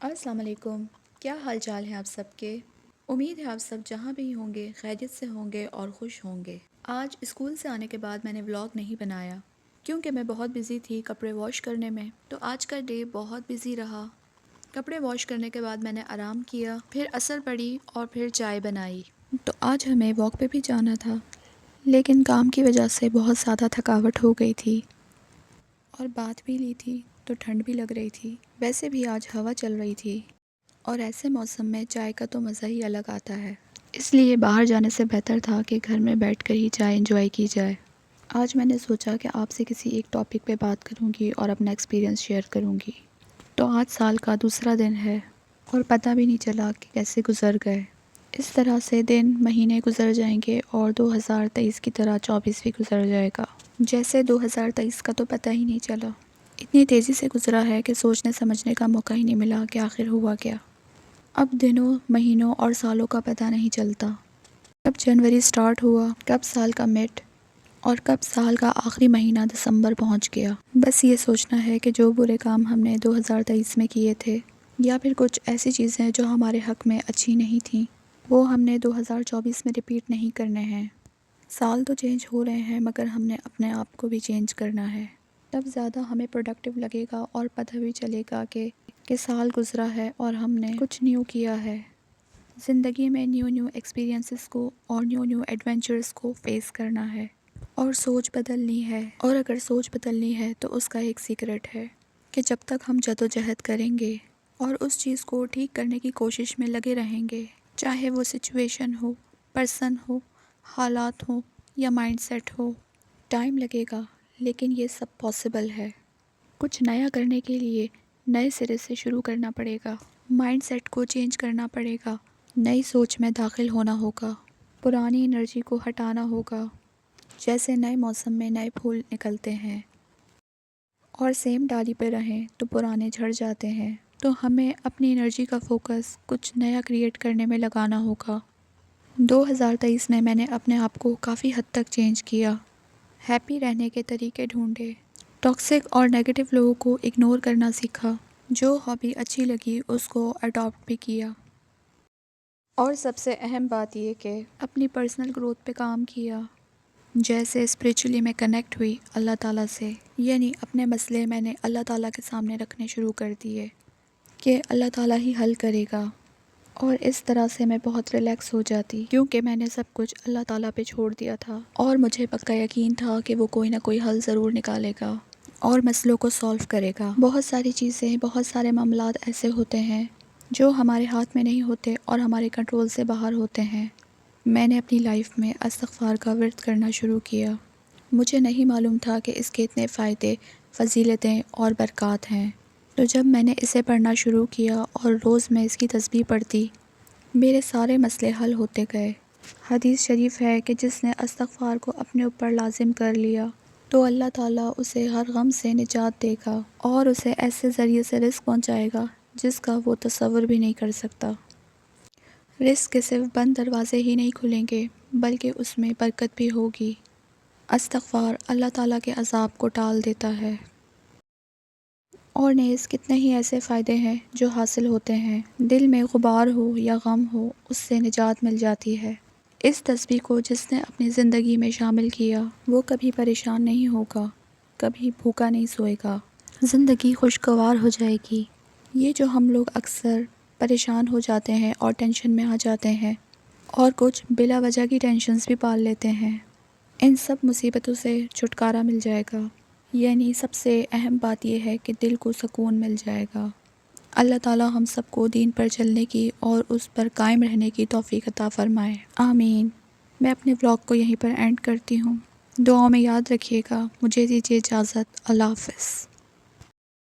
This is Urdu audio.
السلام علیکم۔ کیا حال چال ہے آپ سب کے؟ امید ہے آپ سب جہاں بھی ہوں گے خیریت سے ہوں گے اور خوش ہوں گے۔ آج اسکول سے آنے کے بعد میں نے ولاگ نہیں بنایا کیونکہ میں بہت بزی تھی کپڑے واش کرنے میں، تو آج کا ڈے بہت بزی رہا۔ کپڑے واش کرنے کے بعد میں نے آرام کیا، پھر عصر پڑھی اور پھر چائے بنائی۔ تو آج ہمیں واک پہ بھی جانا تھا، لیکن کام کی وجہ سے بہت زیادہ تھکاوٹ ہو گئی تھی اور بات بھی لی تھی تو ٹھنڈ بھی لگ رہی تھی۔ ویسے بھی آج ہوا چل رہی تھی اور ایسے موسم میں چائے کا تو مزہ ہی الگ آتا ہے، اس لیے باہر جانے سے بہتر تھا کہ گھر میں بیٹھ کر ہی چائے انجوائے کی جائے۔ آج میں نے سوچا کہ آپ سے کسی ایک ٹاپک پہ بات کروں گی اور اپنا ایکسپیرینس شیئر کروں گی۔ تو آج سال کا دوسرا دن ہے اور پتہ بھی نہیں چلا کہ کیسے گزر گئے۔ اس طرح سے دن مہینے گزر جائیں گے اور 2023 کی طرح 24 بھی گزر جائے گا۔ جیسے 2023 کا تو پتہ ہی نہیں چلا، اتنی تیزی سے گزرا ہے کہ سوچنے سمجھنے کا موقع ہی نہیں ملا کہ آخر ہوا کیا۔ اب دنوں، مہینوں اور سالوں کا پتہ نہیں چلتا، کب جنوری سٹارٹ ہوا، کب سال کا مڈ اور کب سال کا آخری مہینہ دسمبر پہنچ گیا۔ بس یہ سوچنا ہے کہ جو برے کام ہم نے 2023 میں کیے تھے یا پھر کچھ ایسی چیزیں جو ہمارے حق میں اچھی نہیں تھیں، وہ ہم نے 2024 میں ریپیٹ نہیں کرنے ہیں۔ سال تو چینج ہو رہے ہیں مگر ہم نے اپنے آپ کو بھی چینج کرنا ہے، تب زیادہ ہمیں پروڈکٹیو لگے گا اور پتہ بھی چلے گا کہ سال گزرا ہے اور ہم نے کچھ نیو کیا ہے۔ زندگی میں نیو ایکسپیرینسز کو اور نیو ایڈونچرز کو فیس کرنا ہے اور سوچ بدلنی ہے، اور اگر سوچ بدلنی ہے تو اس کا ایک سیکرٹ ہے کہ جب تک ہم جدوجہد کریں گے اور اس چیز کو ٹھیک کرنے کی کوشش میں لگے رہیں گے، چاہے وہ سچویشن ہو، پرسن ہو، حالات ہوں یا مائنڈ سیٹ ہو، ٹائم لگے گا لیکن یہ سب پاسبل ہے۔ کچھ نیا کرنے کے لیے نئے سرے سے شروع کرنا پڑے گا، مائنڈ سیٹ کو چینج کرنا پڑے گا، نئی سوچ میں داخل ہونا ہوگا، پرانی انرجی کو ہٹانا ہوگا۔ جیسے نئے موسم میں نئے پھول نکلتے ہیں اور سیم ڈالی پہ رہیں تو پرانے جھڑ جاتے ہیں، تو ہمیں اپنی انرجی کا فوکس کچھ نیا کریٹ کرنے میں لگانا ہوگا۔ 2023 میں نے اپنے آپ کو کافی حد تک چینج کیا، ہیپی رہنے کے طریقے ڈھونڈے، ٹاکسک اور نیگیٹو لوگوں کو اگنور کرنا سیکھا، جو ہابی اچھی لگی اس کو اڈاپٹ بھی کیا، اور سب سے اہم بات یہ کہ اپنی پرسنل گروتھ پہ کام کیا۔ جیسے اسپریچولی میں کنیکٹ ہوئی اللہ تعالیٰ سے، یعنی اپنے مسئلے میں نے اللہ تعالیٰ کے سامنے رکھنے شروع کر دیے کہ اللہ تعالیٰ ہی حل کرے گا، اور اس طرح سے میں بہت ریلیکس ہو جاتی کیونکہ میں نے سب کچھ اللہ تعالیٰ پہ چھوڑ دیا تھا اور مجھے پکا یقین تھا کہ وہ کوئی نہ کوئی حل ضرور نکالے گا اور مسئلوں کو سالو کرے گا۔ بہت ساری چیزیں، بہت سارے معاملات ایسے ہوتے ہیں جو ہمارے ہاتھ میں نہیں ہوتے اور ہمارے کنٹرول سے باہر ہوتے ہیں۔ میں نے اپنی لائف میں استغفار کا ورد کرنا شروع کیا۔ مجھے نہیں معلوم تھا کہ اس کے اتنے فائدے، فضیلتیں اور برکات ہیں، تو جب میں نے اسے پڑھنا شروع کیا اور روز میں اس کی تسبیح پڑھتی، میرے سارے مسئلے حل ہوتے گئے۔ حدیث شریف ہے کہ جس نے استغفار کو اپنے اوپر لازم کر لیا تو اللہ تعالیٰ اسے ہر غم سے نجات دے گا اور اسے ایسے ذریعے سے رزق پہنچائے گا جس کا وہ تصور بھی نہیں کر سکتا۔ رزق کے صرف بند دروازے ہی نہیں کھلیں گے بلکہ اس میں برکت بھی ہوگی۔ استغفار اللہ تعالیٰ کے عذاب کو ٹال دیتا ہے، اور نیز کتنے ہی ایسے فائدے ہیں جو حاصل ہوتے ہیں۔ دل میں غبار ہو یا غم ہو، اس سے نجات مل جاتی ہے۔ اس تسبیح کو جس نے اپنی زندگی میں شامل کیا وہ کبھی پریشان نہیں ہوگا، کبھی بھوکا نہیں سوئے گا، زندگی خوشگوار ہو جائے گی۔ یہ جو ہم لوگ اکثر پریشان ہو جاتے ہیں اور ٹینشن میں آ جاتے ہیں اور کچھ بلا وجہ کی ٹینشنز بھی پال لیتے ہیں، ان سب مصیبتوں سے چھٹکارا مل جائے گا۔ یعنی سب سے اہم بات یہ ہے کہ دل کو سکون مل جائے گا۔ اللہ تعالیٰ ہم سب کو دین پر چلنے کی اور اس پر قائم رہنے کی توفیق عطا فرمائے، آمین۔ میں اپنے ولاگ کو یہیں پر اینڈ کرتی ہوں، دعاؤں میں یاد رکھیے گا۔ مجھے دیجیے اجازت، اللہ حافظ۔